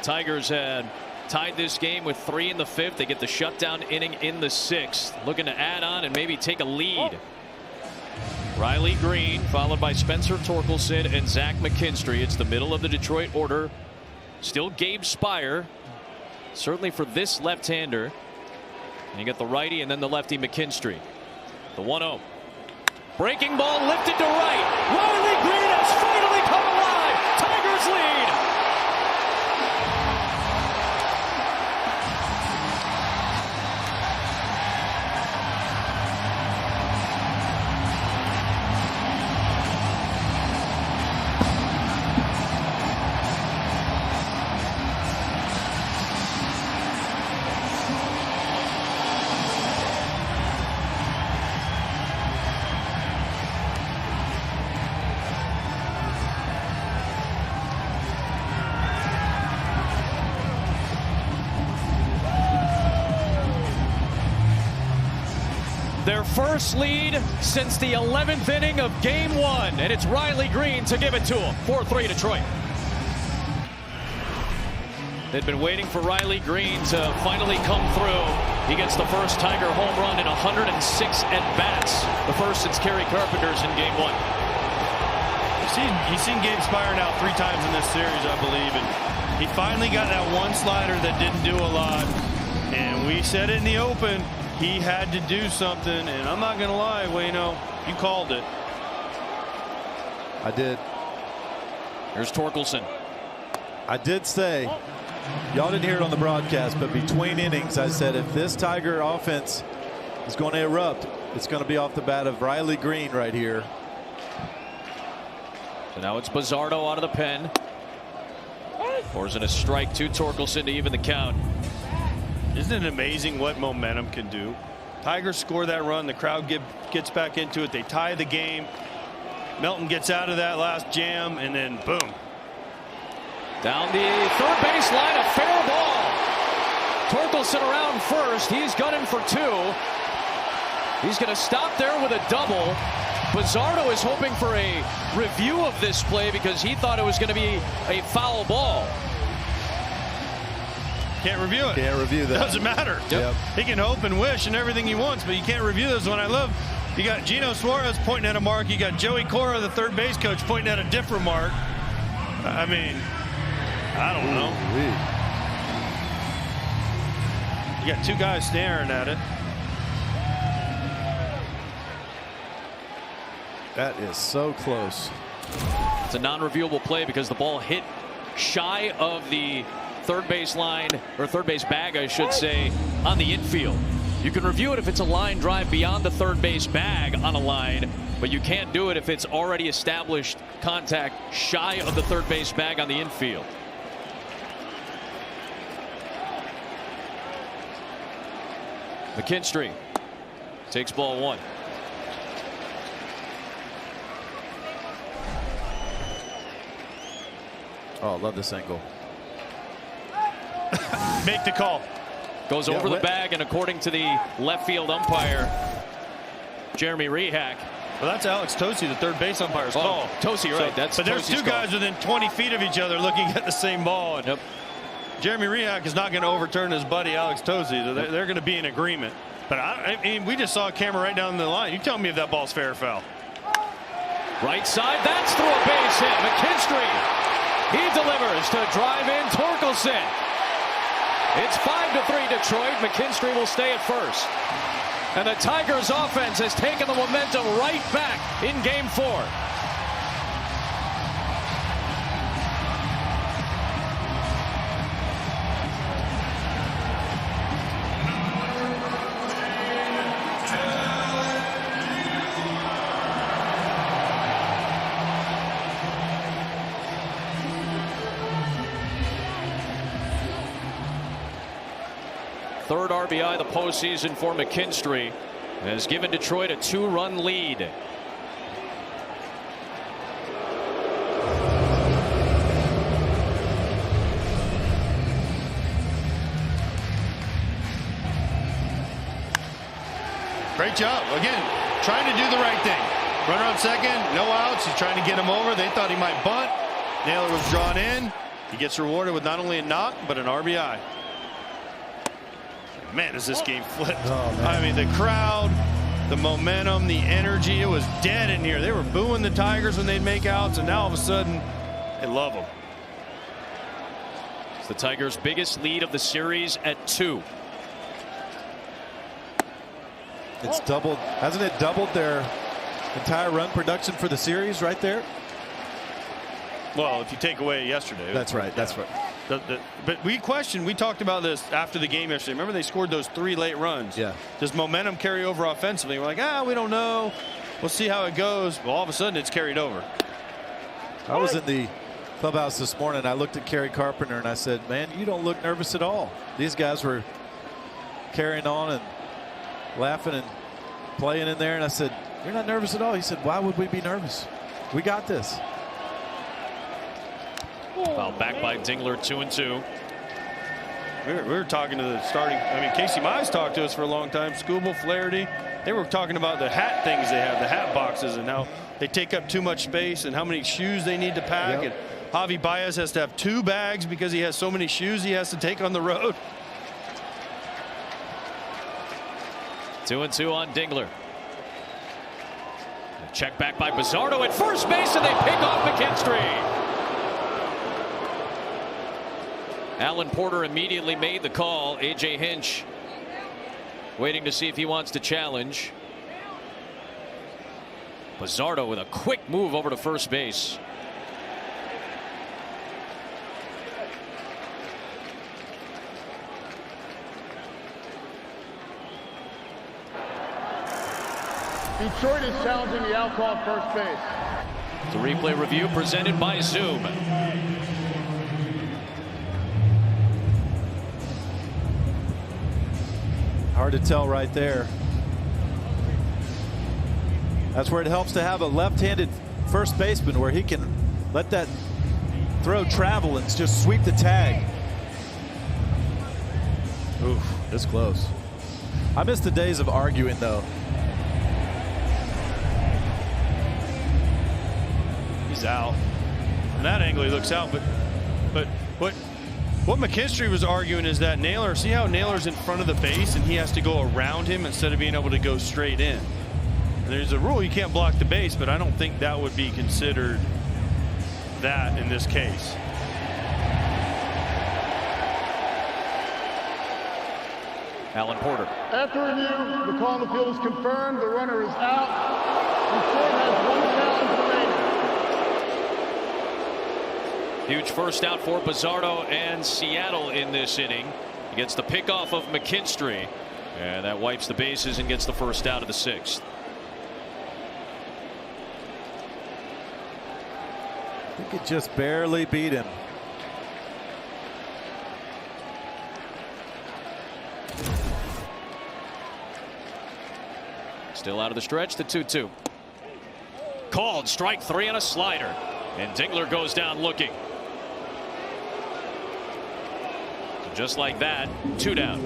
Tigers had tied this game with 3 in the 5th. They get the shutdown inning in the 6th. Looking to add on and maybe take a lead. Riley Greene followed by Spencer Torkelson and Zach McKinstry. It's the middle of the Detroit order. Still Gabe Spire. Certainly for this left-hander. And you got the righty and then the lefty McKinstry. The 1-0. Breaking ball lifted to right. Riley Greene has finally come alive. Tigers lead. Their first lead since the 11th inning of Game 1, and it's Riley Greene to give it to them. 4-3 Detroit. They'd been waiting for Riley Greene to finally come through. He gets the first Tiger home run in 106 at-bats, the first since Kerry Carpenter's in Game 1. He's seen Gabe Spire now 3 times in this series, I believe, and he finally got that one slider that didn't do a lot, and we said it in the open. He had to do something, and I'm not going to lie, Wayno, you called it. I did. Here's Torkelson. I did say, y'all didn't hear it on the broadcast, but between innings, I said if this Tiger offense is going to erupt, it's going to be off the bat of Riley Greene right here. So now it's Bizzardo out of the pen. Pours in a strike to Torkelson to even the count. Isn't it amazing what momentum can do? Tigers score that run, the crowd gets back into it, they tie the game. Melton gets out of that last jam, and then boom. Down the third base line, a fair ball. Torkelson around first. He's gunning for 2. He's going to stop there with a double. Bizzardo is hoping for a review of this play because he thought it was going to be a foul ball. Can't review it. Can't review that. Doesn't matter. Yep. He can hope and wish and everything he wants, but you can't review this one. I love. You got Gino Suarez pointing at a mark. You got Joey Cora, the third base coach, pointing at a different mark. I mean, I don't know. You got 2 guys staring at it. That is so close. It's a non-reviewable play because the ball hit shy of the third base line, or third base bag, I should say, on the infield. You can review it if it's a line drive beyond the third base bag on a line, but you can't do it if it's already established contact shy of the third base bag on the infield. McKinstry takes ball 1. Oh, I love this angle. Make the call. Goes over the bag, and according to the left field umpire, Jeremy Rehak. Well, that's Alex Tosi, the third base umpire's call. Tosi, right. That's but there's Tosi's 2 guys within 20 feet of each other looking at the same ball. And Jeremy Rehak is not going to overturn his buddy Alex Tosi. They're going to be in agreement. But I mean, we just saw a camera right down the line. You tell me if that ball's fair or foul. Right side, that's through a base hit. McKinstry, he delivers to drive in Torkelson. It's 5-3 Detroit. McKinstry will stay at first. And the Tigers offense has taken the momentum right back in Game 4. Third RBI the postseason for McKinstry has given Detroit a 2-run lead. Great job. Again, trying to do the right thing. Runner on second, no outs. He's trying to get him over. They thought he might bunt. Naylor was drawn in. He gets rewarded with not only a knock, but an RBI. Man, is this game flipped. Oh, I mean, the crowd, the momentum, the energy, it was dead in here. They were booing the Tigers when they'd make outs, and now all of a sudden, they love them. It's the Tigers' biggest lead of the series at 2. It's doubled. Hasn't it doubled their entire run production for the series right there? Well, if you take away yesterday. That's right. That's right. But we talked about this after the game yesterday. Remember, they scored those 3 late runs. Yeah. Does momentum carry over offensively? We're like, we don't know. We'll see how it goes. Well, all of a sudden, it's carried over. I was in the clubhouse this morning. I looked at Kerry Carpenter and I said, man, you don't look nervous at all. These guys were carrying on and laughing and playing in there. And I said, you're not nervous at all. He said, why would we be nervous? We got this. Foul back by Dingler, 2-2. We were talking to the starting. I mean, Casey Mize talked to us for a long time. Scooble, Flaherty. They were talking about the hat things they have, the hat boxes, and how they take up too much space and how many shoes they need to pack. Yep. And Javi Baez has to have 2 bags because he has so many shoes he has to take on the road. 2-2 on Dingler. A check back by Bizzardo at first base, and they pick off McKinstry. Alan Porter immediately made the call. A.J. Hinch waiting to see if he wants to challenge. Bizzardo with a quick move over to first base. Detroit is challenging the out call at first base. The replay review presented by Zoom. Hard to tell right there. That's where it helps to have a left-handed first baseman where he can let that throw travel and just sweep the tag. Oof, this close. I miss the days of arguing, though. He's out. From that angle, he looks out, but what McKinstry was arguing is that Naylor, see how Naylor's in front of the base and he has to go around him instead of being able to go straight in. And there's a rule you can't block the base, but I don't think that would be considered that in this case. Alan Porter. After review, the call on the field is confirmed. The runner is out. Detroit has 1 challenge remaining. Huge first out for Bizzardo and Seattle in this inning. He gets the pickoff of McKinstry, and that wipes the bases and gets the first out of the 6th. I think it just barely beat him. Still out of the stretch, the 2-2. Called strike 3 on a slider, and Dingler goes down looking. So just like that, 2 down.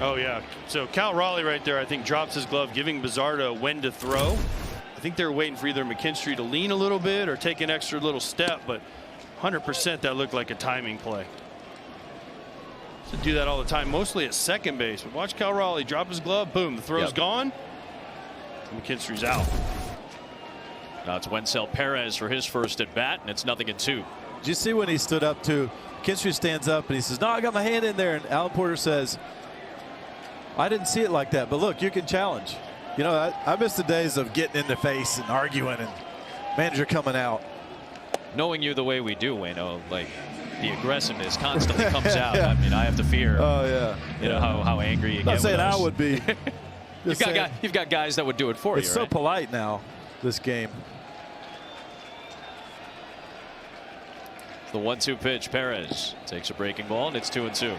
Oh yeah, so Cal Raleigh right there I think drops his glove, giving Bizzardo when to throw. I think they're waiting for either McKinstry to lean a little bit or take an extra little step, but 100% that looked like a timing play. To do that all the time, mostly at second base. But watch Cal Raleigh drop his glove, boom, the throw's gone. McKinstry's out. Now it's Wenzel Perez for his first at bat, and it's 0-2. Did you see when he stood up to McKinstry stands up and he says, no, I got my hand in there, and Alan Porter says, I didn't see it like that, but look, you can challenge. You know, I miss the days of getting in the face and arguing and manager coming out. Knowing you the way we do, Wayno, like the aggressiveness constantly comes out. I mean, I have to fear. Oh yeah. You know how angry you get. Not saying with us. I would be. You've got guys that would do it for you. It's so right? polite now, this game. The 1-2 pitch. Perez takes a breaking ball, and it's 2-2.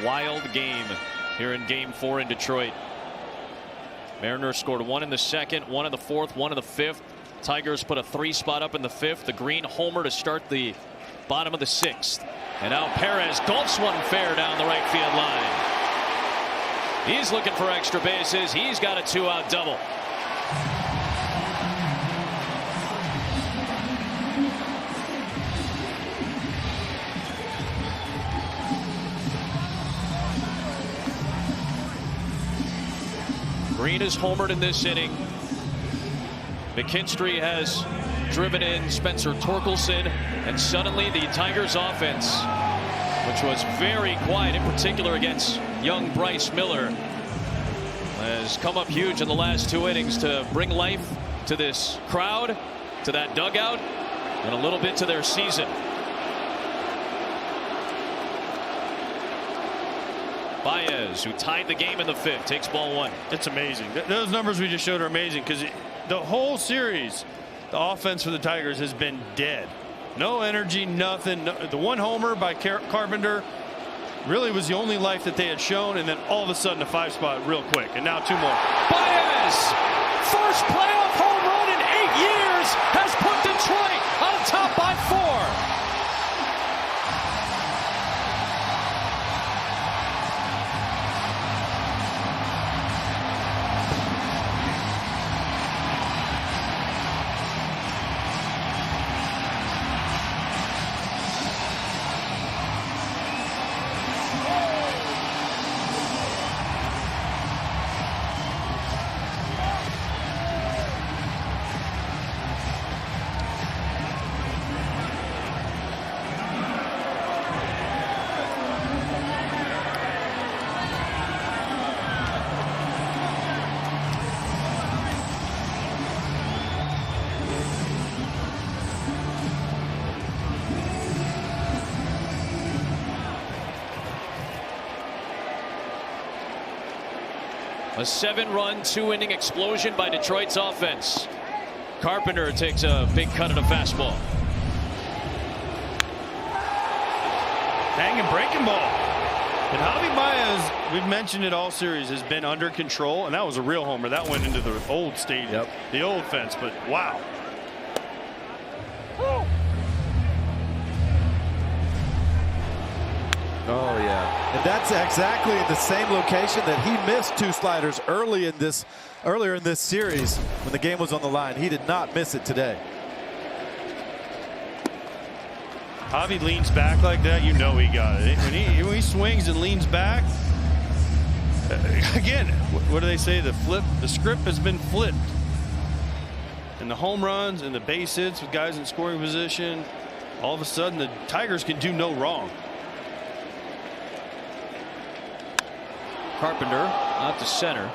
Wild game here in Game 4 in Detroit. Mariners scored 1 in the 2nd, 1 in the 4th, 1 in the 5th. Tigers put a 3 spot up in the 5th. The Greene homer to start the bottom of the 6th. And now Perez gulps one fair down the right field line. He's looking for extra bases. He's got a 2-out double. Greene is homered in this inning. McKinstry has driven in Spencer Torkelson, and suddenly the Tigers offense, which was very quiet, in particular against young Bryce Miller, has come up huge in the last 2 innings to bring life to this crowd, to that dugout, and a little bit to their season. Baez, who tied the game in the 5th, takes ball 1. It's amazing. Those numbers we just showed are amazing, because the whole series, the offense for the Tigers has been dead. No energy, nothing. The one homer by Carpenter really was the only life that they had shown, and then all of a sudden a 5-spot real quick, and now 2 more. Baez, first playoff home run in 8 years, has put Detroit on top by 4. A 7-run, 2-inning explosion by Detroit's offense. Carpenter takes a big cut at a fastball. Hanging breaking ball. And Javi Baez, we've mentioned it all series, has been under control, and that was a real homer. That went into the old stadium, the old fence, but wow. Oh yeah, and that's exactly the same location that he missed 2 sliders earlier in this series when the game was on the line. He did not miss it today. Javi leans back like that, you know he got it. When he swings and leans back, again, what do they say? The script has been flipped. And the home runs and the base hits with guys in scoring position, all of a sudden the Tigers can do no wrong. Carpenter out to center.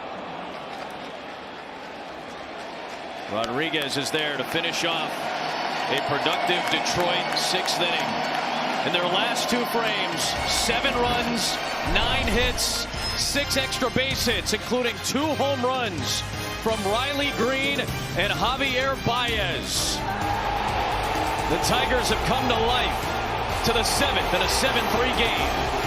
Rodriguez is there to finish off a productive Detroit 6th inning. In their last 2 frames, 7 runs, 9 hits, 6 extra base hits, including 2 home runs from Riley Greene and Javier Báez. The Tigers have come to life to the 7th in a 7-3 game.